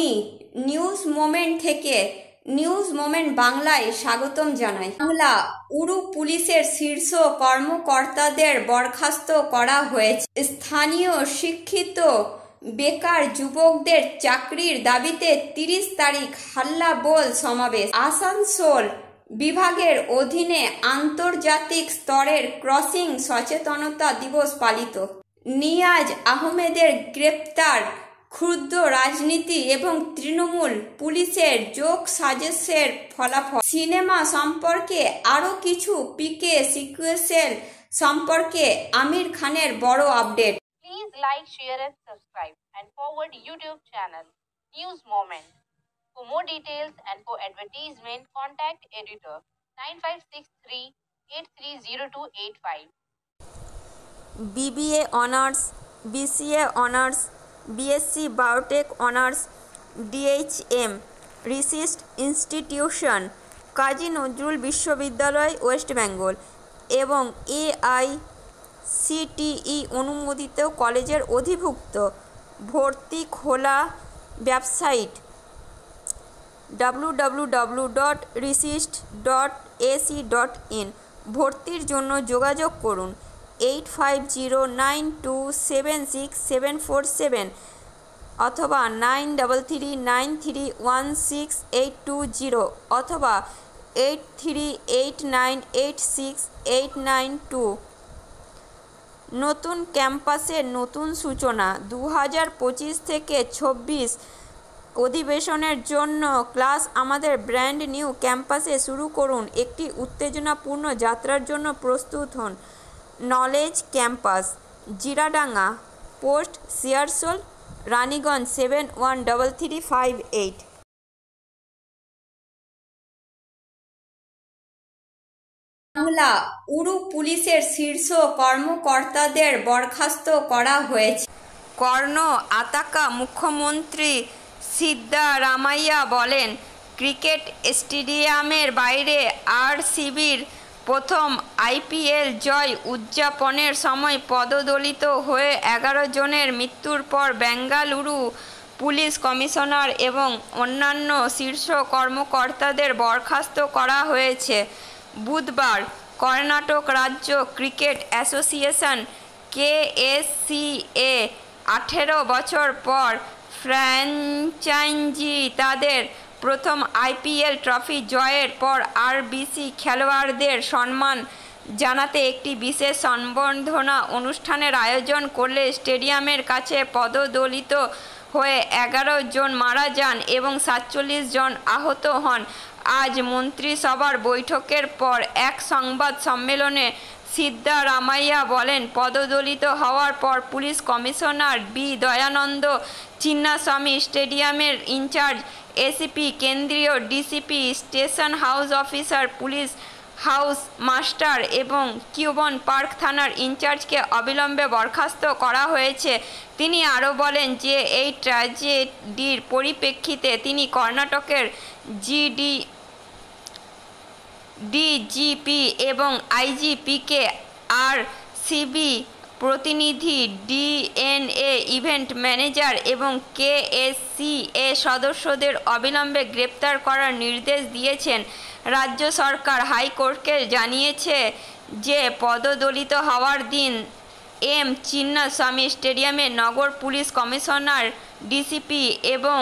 আমি news moment থেকে news moment বাংলায় স্বাগতম জানাই। বাংলা উড়ু পুলিশের শীর্ষ কর্মকর্তাদের বরখাস্ত করা হয়েছে। স্থানীয় শিক্ষিত বেকার যুবকদের চাকরির দাবিতে 30 তারিখ হাল্লা বোল সমাবেশ। আসানসোল বিভাগের অধীনে আন্তর্জাতিক স্তরের ক্রসিং সচেতনতা দিবস পালিত। নিয়াজ আহমেদের গ্রেপ্তার, ক্ষুদ্র রাজনীতি এবং তৃণমূল পুলিশের যোগ সাজেশের ফলাফল। সিনেমা সম্পর্কে আরও কিছু, পিকে সিকুয়েল সম্পর্কে আমির খানের বড় update. Please like, share and subscribe and forward YouTube channel News Moment. For more details and for advertisement, contact editor 9563 830285. BBA Honours, BCA Honours, BSc Biotech Honours, DHM, research institution Kazi Nazrul বিশ্ববিদ্যালয়, West Bengal এবং AICTE অনুমোদিত কলেজের অধিভুক্ত। ভর্তি খোলা। Website www.research.ac.in। ভর্তির জন্য যোগাযোগ করুন 8509276747 অথবা 9339316820 অথবা 8389868992। নতুন ক্যাম্পাসের নতুন সূচনা। 2025 থেকে 26 অধিবেশনের জন্য ক্লাস আমাদের ব্র্যান্ড নিউ ক্যাম্পাসে শুরু করুন। একটি উত্তেজনাপূর্ণ যাত্রার জন্য প্রস্তুত হন। Knowledge campus, Jiradanga post, Shiyarsol, Raniganj 713358। Bangla উড়ু পুলিশের শীর্ষ কর্মকর্তাদের বরখাস্ত করা হয়েছে। কর্ণ আতাকা মুখ্যমন্ত্রী সিদ্দারামাইয়া বলেন, ক্রিকেট স্টেডিয়ামের বাইরে আরসিবির প্রথম IPL জয় উদযাপনের সময় পদদলিত হয়ে 11 জনের মৃত্যুর পর বেঙ্গালুরু পুলিশ কমিশনার এবং অন্যান্য শীর্ষ কর্মকর্তাদের বরখাস্ত করা হয়েছে। বুধবার কর্ণাটক রাজ্য ক্রিকেট অ্যাসোসিয়েশন KSCA 18 বছর পর ফ্র্যাঞ্চাইজি তাদের প্রথম IPL ট্রফি জয়ের পর RBC খেলোয়াড়দের সম্মান জানাতে একটি বিশেষ সম্বর্ধনা অনুষ্ঠানের আয়োজন করলে স্টেডিয়ামের কাছে পদদলিত হয়ে 11 জন মারা যান এবং 47 জন আহত হন। আজ মন্ত্রিসভার বৈঠকের পর এক সংবাদ সম্মেলনে সিদ্দারামাইয়া বলেন, পদদলিত হওয়ার পর police commissioner B Dayananda Chinnaswamy, স্টেডিয়ামের ইনচার্জ ACP, কেন্দ্রীয় DCP, station house officer, police house master এবং কিউবন পার্ক থানার ইনচার্জকে অবিলম্বে বরখাস্ত করা হয়েছে। তিনি আরও বলেন যে এই ট্র্যাজেডির পরিপ্রেক্ষিতে তিনি কর্ণাটকের DGP এবং IGPকে RCB প্রতিনিধি, DNA ইভেন্ট ম্যানেজার এবং KSCA সদস্যদের অবিলম্বে গ্রেপ্তার করার নির্দেশ দিয়েছেন। রাজ্য সরকার হাইকোর্টকে জানিয়েছে যে পদদলিত হওয়ার দিন M চিন্নাস্বামী স্টেডিয়ামে নগর পুলিশ কমিশনার, DCP এবং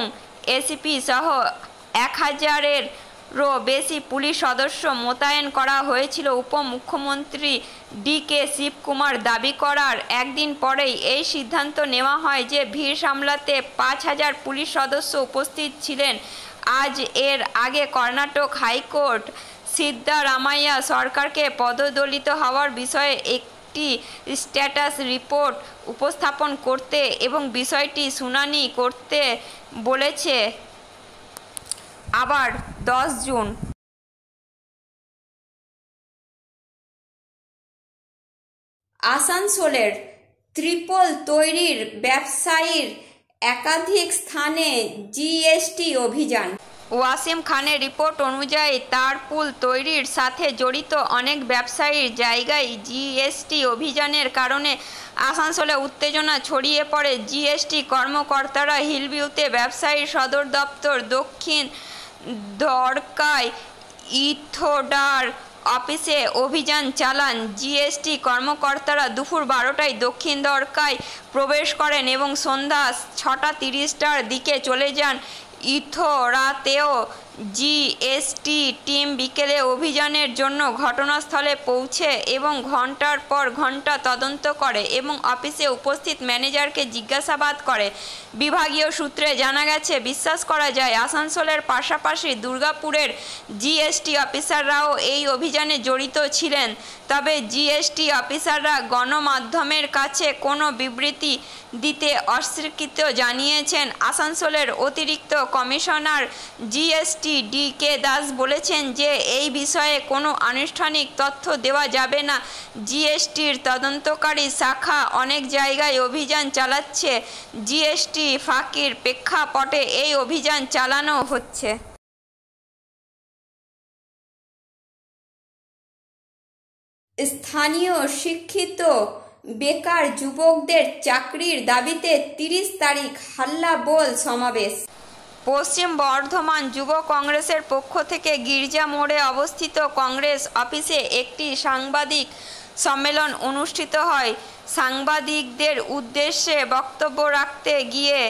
ACP সহ 1000-এরও বেশি পুলিশ সদস্য মোতায়েন করা হয়েছিল। উপমুখ্যমন্ত্রী DK শিবকুমার দাবি করার একদিন পরেই এই সিদ্ধান্ত নেওয়া হয় যে ভিড় সামলাতে 5000 পুলিশ সদস্য উপস্থিত ছিলেন। আজ এর আগে কর্ণাটক হাইকোর্ট সিদ্দারামাইয়া সরকারকে পদদলিত হওয়ার বিষয়ে একটি স্ট্যাটাস রিপোর্ট উপস্থাপন করতে এবং বিষয়টি শুনানি করতে বলেছে। আবার 10 জুন আসানসোলের ত্রিপল তৈরির ব্যবসায়ীর একাধিক স্থানে GST অভিযান। ওয়াসিম খানের রিপোর্ট অনুযায়ী তার পুল তৈরির সাথে জড়িত অনেক ব্যবসায়ীর জায়গায় জিএসটি অভিযানের কারণে আসানসোলে উত্তেজনা ছড়িয়ে পড়ে। জিএসটি কর্মকর্তারা হিলভিউতে ব্যবসায়ী সদর দপ্তর, দক্ষিণ দ্বারকায় ইথোডার অফিসে অভিযান চালান। জিএসটি কর্মকর্তারা দুপুর 12টায় দক্ষিণ দ্বারকায় প্রবেশ করেন এবং সন্ধ্যা 6:30টার দিকে চলে যান ইথোরাতেও। জিএসটি টিম বিকেলে অভিযানের জন্য ঘটনাস্থলে পৌঁছে এবং ঘন্টার পর ঘন্টা তদন্ত করে এবং অফিসে উপস্থিত ম্যানেজারকে জিজ্ঞাসাবাদ করে। বিভাগীয় সূত্রে জানা গেছে, বিশ্বাস করা যায় আসানসোলের পাশাপাশি দুর্গাপুরের জিএসটি অফিসাররাও এই অভিযানে জড়িত ছিলেন। তবে জিএসটি অফিসাররা গণমাধ্যমের কাছে কোনো বিবৃতি দিতে অস্বীকৃতি জানিয়েছেন। আসানসোলের অতিরিক্ত কমিশনার জিএসটি ডি.কে দাস বলেছেন যে এই বিষয়ে কোনো আনুষ্ঠানিক তথ্য দেওয়া যাবে না। জিএসটির তদন্তকারী শাখা অনেক জায়গায় অভিযান চালাচ্ছে। জিএসটি ফাঁকির প্রেক্ষাপটে এই অভিযান চালানো হচ্ছে। স্থানীয় শিক্ষিত বেকার যুবকদের চাকরির দাবিতে 30 তারিখ হাল্লাবোল সমাবেশ। পশ্চিম বর্ধমান যুব কংগ্রেসের পক্ষ থেকে গির্জা মোড়ে অবস্থিত কংগ্রেস অফিসে একটি সাংবাদিক সম্মেলন অনুষ্ঠিত হয়। সাংবাদিকদের উদ্দেশ্যে বক্তব্য রাখতে গিয়ে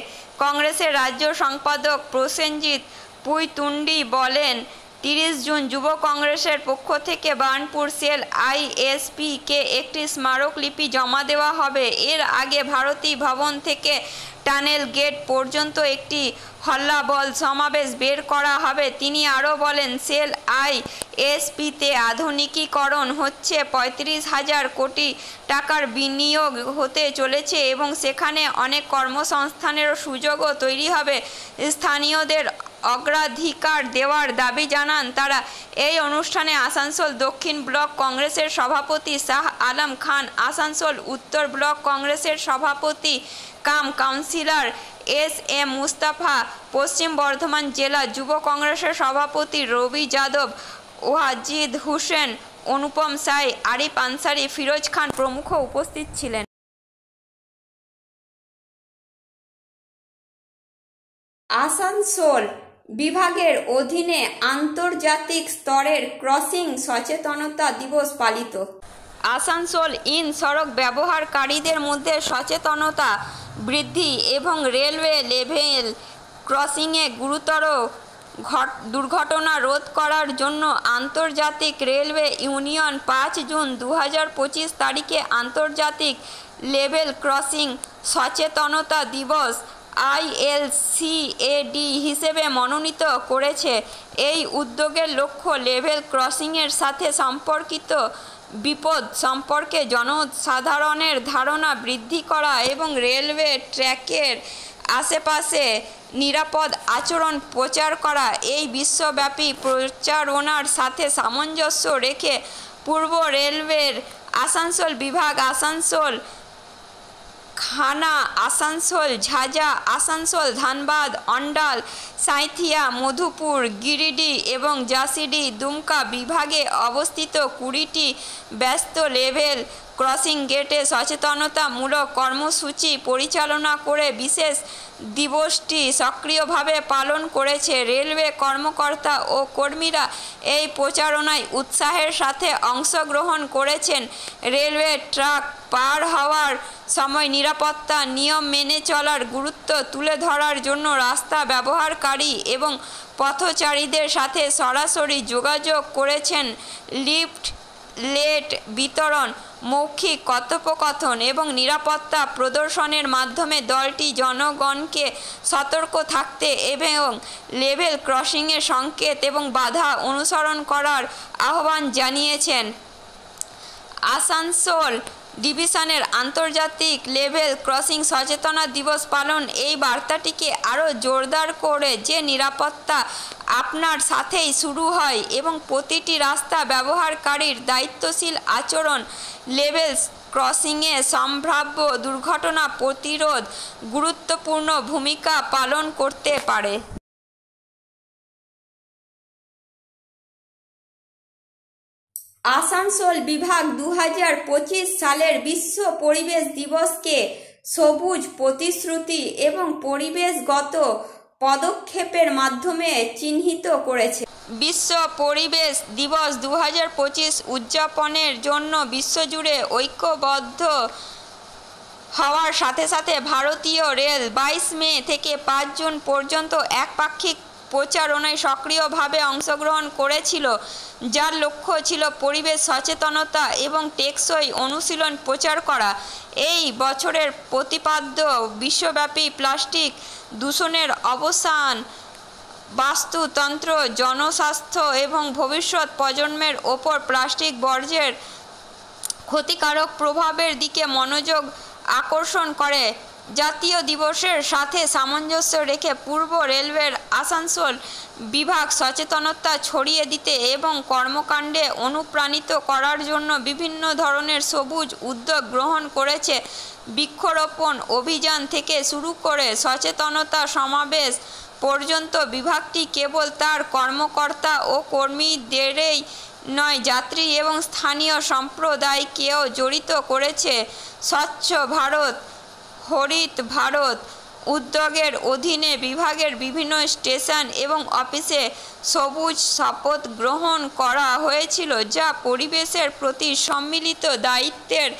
কংগ্রেসের রাজ্য সম্পাদক প্রসেনজিৎ পুইতুন্ডি বলেন, 30 জুন যুব কংগ্রেসের পক্ষ থেকে বার্নপুর সেল আইএসপি-কে একটি স্মারকলিপি জমা দেওয়া হবে। এর আগে ভারতী ভবন থেকে টানেল গেট পর্যন্ত একটি হল্লাবল সমাবেশ বের করা হবে। তিনি আরও বলেন, সেল আইএসপিতে আধুনিকীকরণ হচ্ছে, 35,000 কোটি টাকার বিনিয়োগ হতে চলেছে এবং সেখানে অনেক কর্মসংস্থানেরও সুযোগও তৈরি হবে। স্থানীয়দের অগ্রাধিকার দেওয়ার দাবি জানান তারা। এই অনুষ্ঠানে আসানসোল দক্ষিণ ব্লক কংগ্রেসের সভাপতি শাহ আলম খান, আসানসোল উত্তর ব্লক কংগ্রেসের সভাপতি কাম কাউন্সিলর এস.এম. মুস্তাফা, পশ্চিম বর্ধমান জেলা যুব কংগ্রেসের সভাপতি রবি যাদব, ওয়াজিদ হোসেন, অনুপম সাই, আরিফ আনসারি, ফিরোজ খান প্রমুখ উপস্থিত ছিলেন। আসানসোল বিভাগের অধীনে আন্তর্জাতিক স্তরের ক্রসিং সচেতনতা দিবস পালিত। আসানসোল ইন সড়ক ব্যবহারকারীদের মধ্যে সচেতনতা বৃদ্ধি এবং রেলওয়ে লেভেল ক্রসিংয়ে গুরুতর দুর্ঘটনা রোধ করার জন্য আন্তর্জাতিক রেলওয়ে ইউনিয়ন 5 জুন 2025 তারিখে আন্তর্জাতিক লেভেল ক্রসিং সচেতনতা দিবস ILCAD হিসেবে মনোনীত করেছে। এই উদ্যোগের লক্ষ্য লেভেল ক্রসিংয়ের সাথে সম্পর্কিত বিপদ সম্পর্কে জনসাধারণের ধারণা বৃদ্ধি করা এবং রেলওয়ে ট্র্যাকের আশেপাশে নিরাপদ আচরণ প্রচার করা। এই বিশ্বব্যাপী প্রচারণার সাথে সামঞ্জস্য রেখে পূর্ব রেলওয়ের আসানসোল বিভাগ, আসানসোল খানা, আসানসোল ঝাজা, আসানসোল ধানবাদ, অন্ডাল, সাঁইথিয়া, মধুপুর, গিরিডি এবং জাসিডি, দুমকা বিভাগে অবস্থিত 20টি ব্যস্ত লেভেল ক্রসিং গেটে সচেতনতামূলক কর্মসূচি পরিচালনা করে বিশেষ দিবসটি সক্রিয়ভাবে পালন করেছে। রেলওয়ে কর্মকর্তা ও কর্মীরা এই প্রচারণায় উৎসাহের সাথে অংশগ্রহণ করেছেন। রেলওয়ে ট্র্যাক পার হওয়ার সময় নিরাপত্তা নিয়ম মেনে চলার গুরুত্ব তুলে ধরার জন্য রাস্তা ব্যবহারকারী এবং পথচারীদের সাথে সরাসরি যোগাযোগ করেছেন। লিফলেট বিতরণ, মৌখিক কথোপকথন এবং নিরাপত্তা প্রদর্শনের মাধ্যমে দলটি জনগণকে সতর্ক থাকতে এবং লেভেল ক্রসিংয়ের সংকেত এবং বাধা অনুসরণ করার আহ্বান জানিয়েছেন। আসানসোল ডিভিশনের আন্তর্জাতিক লেভেল ক্রসিং সচেতনতা দিবস পালন এই বার্তাটিকে আরও জোরদার করে যে নিরাপত্তা আপনার সাথেই শুরু হয় এবং প্রতিটি রাস্তা ব্যবহারকারীর দায়িত্বশীল আচরণ লেভেল ক্রসিংয়ে সম্ভাব্য দুর্ঘটনা প্রতিরোধ গুরুত্বপূর্ণ ভূমিকা পালন করতে পারে। আসানসোল বিভাগ 2025 সালের বিশ্ব পরিবেশ দিবসকে সবুজ প্রতিশ্রুতি এবং পরিবেশগত পদক্ষেপের মাধ্যমে চিহ্নিত করেছে। বিশ্ব পরিবেশ দিবস 2025 উদযাপনের জন্য বিশ্বজুড়ে ঐক্যবদ্ধ হওয়ার সাথে সাথে ভারতীয় রেল 22 মে থেকে 5 জুন পর্যন্ত একপাক্ষিক প্রচারণায় সক্রিয়ভাবে অংশগ্রহণ করেছিল, যার লক্ষ্য ছিল পরিবেশ সচেতনতা এবং টেকসই অনুশীলন প্রচার করা। এই বছরের প্রতিপাদ্য বিশ্বব্যাপী প্লাস্টিক দূষণের অবসান, বাস্তুতন্ত্র, জনস্বাস্থ্য এবং ভবিষ্যৎ প্রজন্মের ওপর প্লাস্টিক বর্জ্যের ক্ষতিকারক প্রভাবের দিকে মনোযোগ আকর্ষণ করে। জাতীয় দিবসের সাথে সামঞ্জস্য রেখে পূর্ব রেলওয়ের আসানসোল বিভাগ সচেতনতা ছড়িয়ে দিতে এবং কর্মকাণ্ডে অনুপ্রাণিত করার জন্য বিভিন্ন ধরনের সবুজ উদ্যোগ গ্রহণ করেছে। বৃক্ষরোপণ অভিযান থেকে শুরু করে সচেতনতা সমাবেশ পর্যন্ত বিভাগটি কেবল তার কর্মকর্তা ও কর্মীদেরই নয়, যাত্রী এবং স্থানীয় সম্প্রদায়কেও জড়িত করেছে। স্বচ্ছ ভারত, হরিত ভারত উদ্যোগের অধীনে বিভাগের বিভিন্ন স্টেশন এবং অফিসে সবুজ শপথ গ্রহণ করা হয়েছিল, যা পরিবেশের প্রতি সম্মিলিত দায়িত্বের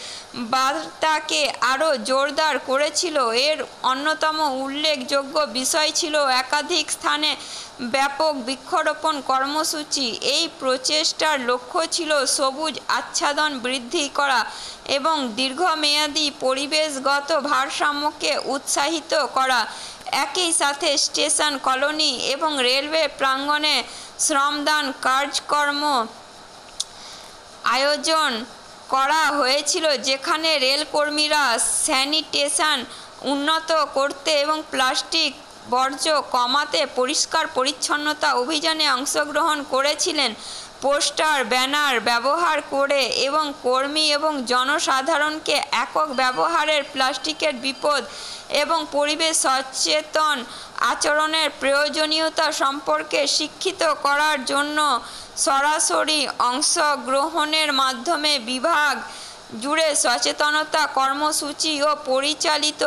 বার্তাকে আরও জোরদার করেছিল। এর অন্যতম উল্লেখযোগ্য বিষয় ছিল একাধিক স্থানে ব্যাপক বৃক্ষরোপণ কর্মসূচি। এই প্রচেষ্টার লক্ষ্য ছিল সবুজ আচ্ছাদন বৃদ্ধি করা এবং দীর্ঘমেয়াদী পরিবেশগত ভারসাম্যকে উৎসাহিত করা। একই সাথে স্টেশন, কলোনি এবং রেলওয়ে প্রাঙ্গণে শ্রমদান কার্যক্রম আয়োজন করা হয়েছিল, যেখানে রেলকর্মীরা স্যানিটেশন উন্নত করতে এবং প্লাস্টিক বর্জ্য কমাতে পরিষ্কার পরিচ্ছন্নতা অভিযানে অংশগ্রহণ করেছিলেন। পোস্টার, ব্যানার ব্যবহার করে এবং কর্মী এবং জনসাধারণকে একক ব্যবহারের প্লাস্টিকের বিপদ এবং পরিবেশ সচেতন আচরণের প্রয়োজনীয়তা সম্পর্কে শিক্ষিত করার জন্য সরাসরি অংশগ্রহণের মাধ্যমে বিভাগ জুড়ে সচেতনতা কর্মসূচিও পরিচালিত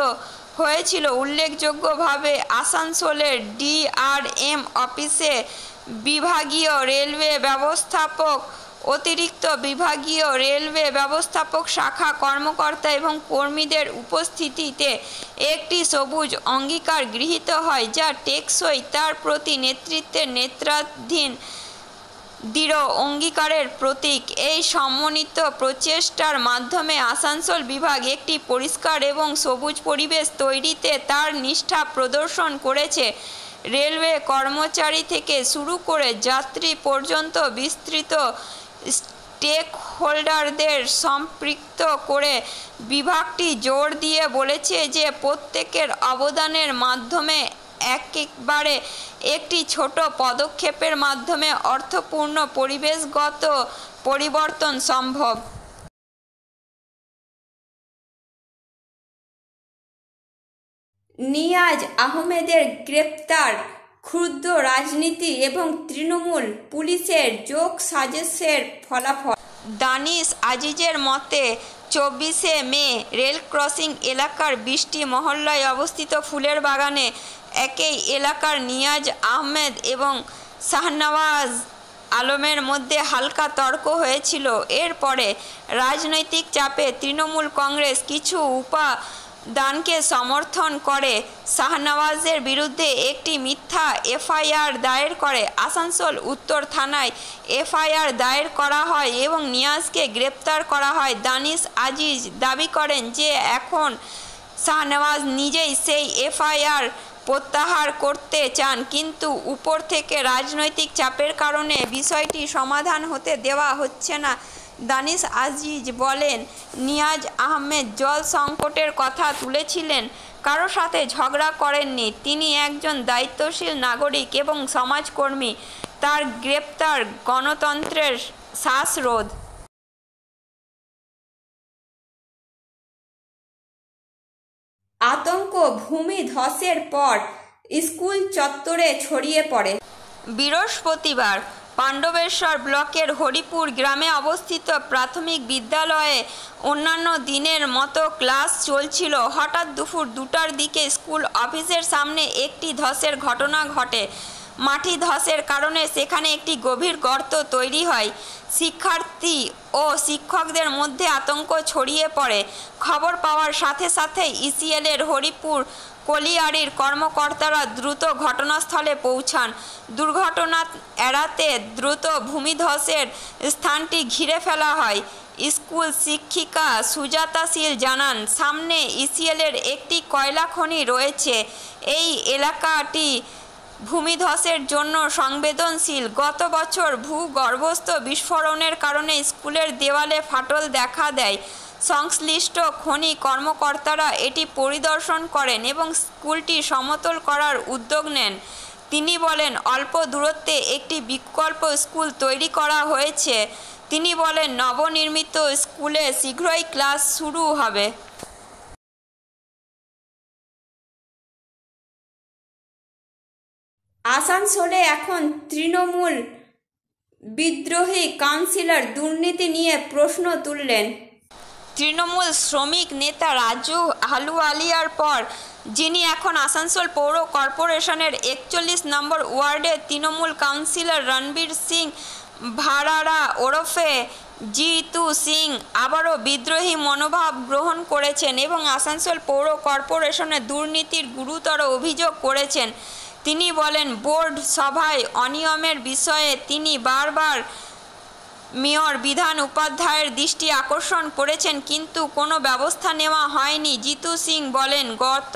হয়েছিল। উল্লেখযোগ্যভাবে আসানসোলের ডিআরএম অফিসে বিভাগীয় রেলওয়ে ব্যবস্থাপক, অতিরিক্ত বিভাগীয় রেলওয়ে ব্যবস্থাপক, শাখা কর্মকর্তা এবং কর্মীদের উপস্থিতিতে একটি সবুজ অঙ্গীকার গৃহীত হয়, যা টেকসই তার প্রতি নেতৃত্বের নেতৃত্বাধীন দৃঢ় অঙ্গীকারের প্রতীক। এই সমন্বিত প্রচেষ্টার মাধ্যমে আসানসোল বিভাগ একটি পরিষ্কার এবং সবুজ পরিবেশ তৈরিতে তার নিষ্ঠা প্রদর্শন করেছে। রেলওয়ে কর্মচারী থেকে শুরু করে যাত্রী পর্যন্ত বিস্তৃত স্টেকহোল্ডারদের সম্পৃক্ত করে বিভাগটি জোর দিয়ে বলেছে যে প্রত্যেকের অবদানের মাধ্যমে একেবারে একটি ছোট পদক্ষেপের মাধ্যমে অর্থপূর্ণ পরিবেশগত পরিবর্তন সম্ভব। নিয়াজ আহমেদের গ্রেপ্তার, ক্ষুদ্র রাজনীতি এবং তৃণমূল পুলিশের যোগসাজশের ফলাফল। দানিশ আজিজের মতে 24শে মে রেল ক্রসিং এলাকার 20টি মহল্লায় অবস্থিত ফুলের বাগানে একই এলাকার নিয়াজ আহমেদ এবং শাহনওয়াজ আলমের মধ্যে হালকা তর্ক হয়েছিল। এরপরে রাজনৈতিক চাপে তৃণমূল কংগ্রেস কিছু উপাদানকে সমর্থন করে শাহনওয়াজের বিরুদ্ধে একটি মিথ্যা এফআইআর দায়ের করে। আসানসোল উত্তর থানায় এফআইআর দায়ের করা হয় এবং নিয়াজকে গ্রেপ্তার করা হয়। দানিশ আজিজ দাবি করেন যে এখন শাহনওয়াজ নিজেই সেই এফআইআর প্রত্যাহার করতে চান, কিন্তু উপর থেকে রাজনৈতিক চাপের কারণে বিষয়টি সমাধান হতে দেওয়া হচ্ছে না। দানিশ আজিজ বলেন, নিয়াজ আহমেদ জল সংকটের কথা তুলেছিলেন, কারো সাথে ঝগড়া করেননি। তিনি একজন দায়িত্বশীল নাগরিক এবং সমাজকর্মী। তার গ্রেপ্তার গণতন্ত্রের শ্বাসরোধ। আতঙ্ক ভূমিধসের পর স্কুল চত্বরে ছড়িয়ে পড়ে। বৃহস্পতিবার পাণ্ডবেশ্বর ব্লকের হরিপুর গ্রামে অবস্থিত প্রাথমিক বিদ্যালয়ে অন্যান্য দিনের মতো ক্লাস চলছিল। হঠাৎ দুপুর 2টার দিকে স্কুল অফিসের সামনে একটি ধসের ঘটনা ঘটে। মাটি ধসের কারণে সেখানে একটি গভীর গর্ত তৈরি হয়। শিক্ষার্থী ও শিক্ষকদের মধ্যে আতঙ্ক ছড়িয়ে পড়ে। খবর পাওয়ার সাথে সাথে ইসিএলের হরিপুর কলিয়ারির কর্মকর্তারা দ্রুত ঘটনাস্থলে পৌঁছান। দুর্ঘটনা এড়াতে দ্রুত ভূমিধসের স্থানটি ঘিরে ফেলা হয়। স্কুল শিক্ষিকা সুজাতা শীল জানান, সামনে ইসিএলের একটি কয়লা খনি রয়েছে। এই এলাকাটি ভূমিধসের জন্য সংবেদনশীল। গত বছর ভূগর্ভস্থ বিস্ফোরণের কারণে স্কুলের দেওয়ালে ফাটল দেখা দেয়। সংশ্লিষ্ট খনি কর্মকর্তারা এটি পরিদর্শন করেন এবং স্কুলটি সমতল করার উদ্যোগ নেন। তিনি বলেন, অল্প দূরত্বে একটি বিকল্প স্কুল তৈরি করা হয়েছে। তিনি বলেন, নবনির্মিত স্কুলে শীঘ্রই ক্লাস শুরু হবে। আসানসোলে এখন তৃণমূল বিদ্রোহী কাউন্সিলর দুর্নীতি নিয়ে প্রশ্ন তুললেন। তৃণমূল শ্রমিক নেতা রাজু আলুওয়ালিয়ার পর যিনি এখন আসানসোল পৌর কর্পোরেশনের 41 নম্বর ওয়ার্ডের তৃণমূল কাউন্সিলর রণবীর সিং ভারারা ওরফে জিতু সিং আবারও বিদ্রোহী মনোভাব গ্রহণ করেছেন এবং আসানসোল পৌর কর্পোরেশনে দুর্নীতির গুরুতর অভিযোগ করেছেন। তিনি বলেন, বোর্ড সভায় অনিয়মের বিষয়ে তিনি বারবার মেয়র বিধান উপাধ্যায়ের দৃষ্টি আকর্ষণ করেছেন, কিন্তু কোনো ব্যবস্থা নেওয়া হয়নি। জিতু সিং বলেন, গত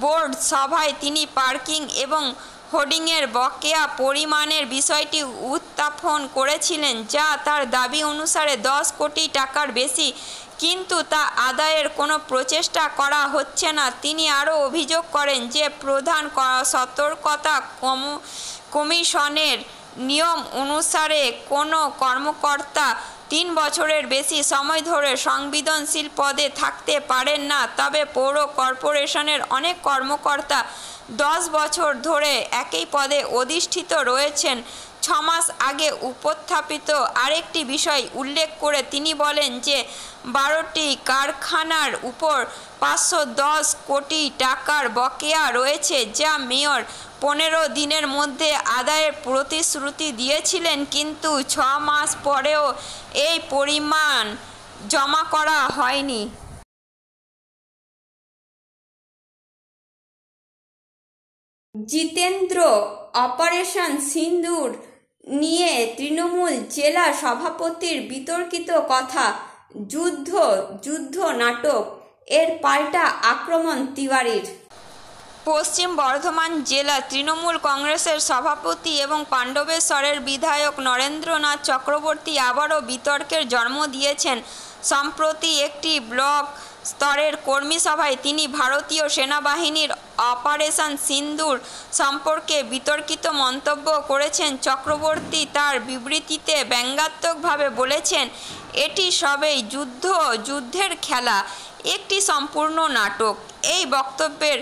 বোর্ড সভায় তিনি পার্কিং এবং হোর্ডিংয়ের বকেয়া পরিমাণের বিষয়টি উত্থাপন করেছিলেন, যা তার দাবি অনুসারে 10 কোটি টাকার বেশি, কিন্তু তা আদায়ের কোনো প্রচেষ্টা করা হচ্ছে না। তিনি আরও অভিযোগ করেন যে প্রধান সতর্কতা কমিশনের নিয়ম অনুসারে কোনো কর্মকর্তা 3 বছরের বেশি সময় ধরে সংবেদনশীল পদে থাকতে পারেন না। তবে পৌর কর্পোরেশনের অনেক কর্মকর্তা 10 বছর ধরে একই পদে অধিষ্ঠিত রয়েছেন। 6 মাস আগে উপস্থাপিত আরেকটি বিষয় উল্লেখ করে তিনি বলেন যে 12টি কারখানার উপর 510 কোটি টাকার বকেয়া রয়েছে, যা মেয়র 15 দিনের মধ্যে আদায়ের প্রতিশ্রুতি দিয়েছিলেন, কিন্তু 6 মাস পরেও এই পরিমাণ জমা করা হয়নি। জিতেন্দ্র অপারেশন সিন্দুর নিয়ে তৃণমূল জেলা সভাপতির বিতর্কিত কথা, যুদ্ধ নাটক, এর পাল্টা আক্রমণ তিওয়ারির। পশ্চিম বর্ধমান জেলা তৃণমূল কংগ্রেসের সভাপতি এবং পাণ্ডবেশ্বরের বিধায়ক নরেন্দ্রনাথ চক্রবর্তী আবারও বিতর্কের জন্ম দিয়েছেন। সম্প্রতি একটি ব্লক স্তরের কর্মী সভায় তিনি ভারতীয় সেনাবাহিনীর অপারেশন সিন্দুর সম্পর্কে বিতর্কিত মন্তব্য করেছেন। চক্রবর্তী তার বিবৃতিতে ব্যঙ্গাত্মকভাবে বলেছেন, এটি সবেই যুদ্ধের খেলা, একটি সম্পূর্ণ নাটক। এই বক্তব্যের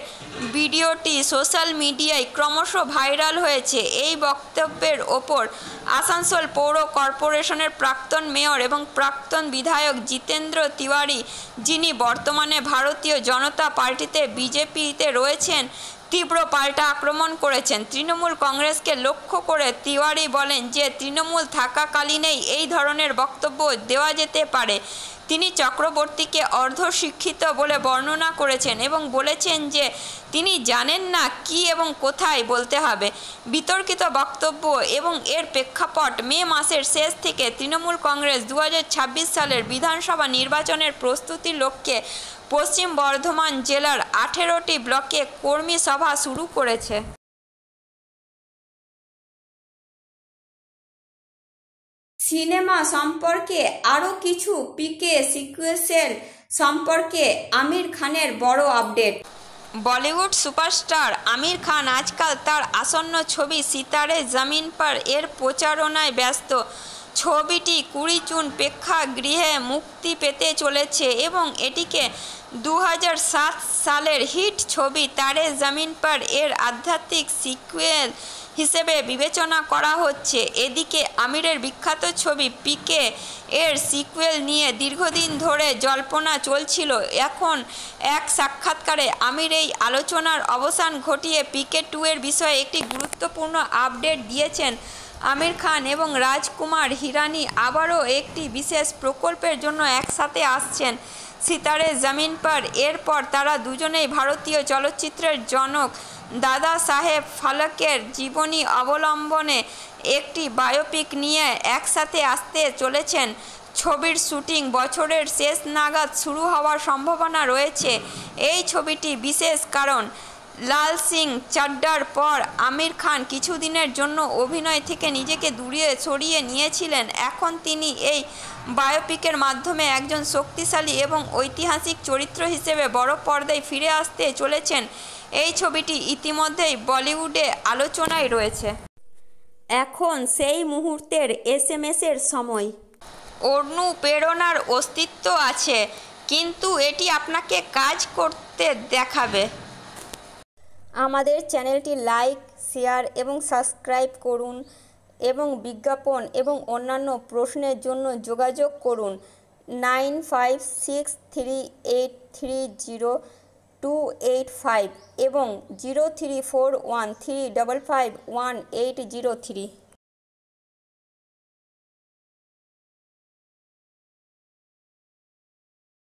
ভিডিওটি সোশ্যাল মিডিয়ায় ক্রমশ ভাইরাল হয়েছে। এই বক্তব্যের ওপর আসানসোল পৌর কর্পোরেশনের প্রাক্তন মেয়র এবং প্রাক্তন বিধায়ক জিতেন্দ্র তিওয়ারি, যিনি বর্তমানে ভারতীয় জনতা পার্টিতে বিজেপিতে রয়েছেন, তীব্র পাল্টা আক্রমণ করেছেন। তৃণমূল কংগ্রেসকে লক্ষ্য করে তিওয়ারি বলেন যে তৃণমূল থাকাকালীনেই এই ধরনের বক্তব্য দেওয়া যেতে পারে। তিনি চক্রবর্তীকে অর্ধশিক্ষিত বলে বর্ণনা করেছেন এবং বলেছেন যে তিনি জানেন না কী এবং কোথায় বলতে হবে। বিতর্কিত বক্তব্য এবং এর প্রেক্ষাপট, মে মাসের শেষ থেকে তৃণমূল কংগ্রেস 2026 সালের বিধানসভা নির্বাচনের প্রস্তুতির লক্ষ্যে পশ্চিম বর্ধমান জেলার 18টি ব্লকে কর্মী সভা শুরু করেছে। সিনেমা সম্পর্কে আরও কিছু পিকে সিকুয়েল সম্পর্কে আমির খানের বড় আপডেট। বলিউড সুপারস্টার আমির খান আজকাল তার আসন্ন ছবি সিতারে জমিন পর এর প্রচারণায় ব্যস্ত। ছবিটি 20 জুন প্রেক্ষাগৃহে মুক্তি পেতে চলেছে এবং এটিকে 2007 সালের হিট ছবি তারে জমিন পর এর আধ্যাত্মিক সিকুয়েল হিসেবে বিবেচনা করা হচ্ছে। এদিকে আমিরের বিখ্যাত ছবি পিকে এর সিকুয়েল নিয়ে দীর্ঘদিন ধরে জল্পনা চলছিল। এখন এক সাক্ষাৎকারে আমির এই আলোচনার অবসান ঘটিয়ে পিকে 2 এর বিষয়ে একটি গুরুত্বপূর্ণ আপডেট দিয়েছেন। আমির খান এবং রাজকুমার হিরানি আবারও একটি বিশেষ প্রকল্পের জন্য একসাথে আসছেন, সিতারে জমিন পর। এরপর তারা দুজনেই ভারতীয় চলচ্চিত্রের জনক দাদা সাহেব ফালকের জীবনী অবলম্বনে একটি বায়োপিক নিয়ে একসাথে আসতে চলেছেন। ছবির শুটিং বছরের শেষ নাগাদ শুরু হওয়ার সম্ভাবনা রয়েছে। এই ছবিটি বিশেষ কারণ লাল সিং চাড্ডার পর আমির খান কিছুদিনের জন্য অভিনয় থেকে নিজেকে দূরে সরিয়ে নিয়েছিলেন। এখন তিনি এই বায়োপিকের মাধ্যমে একজন শক্তিশালী এবং ঐতিহাসিক চরিত্র হিসেবে বড় পর্দায় ফিরে আসতে চলেছেন। এই ছবিটি ইতিমধ্যেই বলিউডে আলোচনায় রয়েছে। এখন সেই মুহূর্তের এসএমএসের সময়। অনুপ্রেরণার অস্তিত্ব আছে, কিন্তু এটি আপনাকে কাজ করতে দেখাবে। আমাদের চ্যানেলটি লাইক, শেয়ার এবং সাবস্ক্রাইব করুন এবং বিজ্ঞাপন এবং অন্যান্য প্রশ্নের জন্য যোগাযোগ করুন 9563830285 এবং 034135518003।